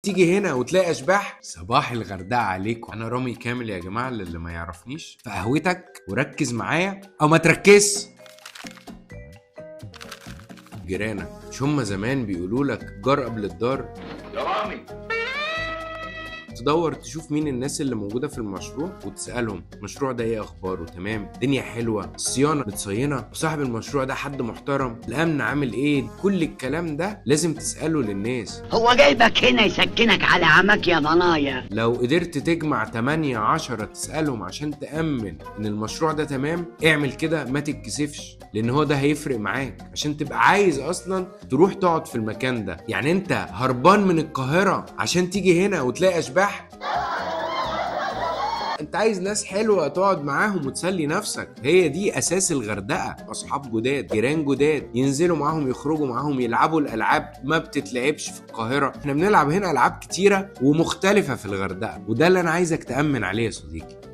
تيجي هنا وتلاقي اشباح. صباح الغردقه عليكم، انا رامي كامل يا جماعه اللي ما يعرفنيش. في قهوتك وركز معايا او ما تركزش. جيرانك مش هم زمان بيقولوا لك جار قبل الدار؟ يا رامي تدور تشوف مين الناس اللي موجودة في المشروع وتسألهم المشروع ده ايه اخباره، تمام، الدنيا حلوة، الصيانة متصينة، وصاحب المشروع ده حد محترم، الامن عامل ايه. كل الكلام ده لازم تسأله للناس. هو جايبك هنا يسكنك على عمك يا ضنايا. لو قدرت تجمع 8 10 تسألهم عشان تأمن ان المشروع ده تمام، اعمل كده، ما تتكسفش، لان هو ده هيفرق معاك عشان تبقى عايز اصلا تروح تقعد في المكان ده. يعني انت هربان من القاهرة عشان تيجي هنا وتلاقي اشباح؟ انت عايز ناس حلوة تقعد معاهم وتسلي نفسك. هي دي اساس الغردقة. اصحاب جداد، جيران جداد، ينزلوا معاهم، يخرجوا معاهم، يلعبوا الالعاب ما بتتلعبش في القاهرة. احنا بنلعب هنا العاب كتيرة ومختلفة في الغردقة، وده اللي انا عايزك تأمن عليه يا صديقي.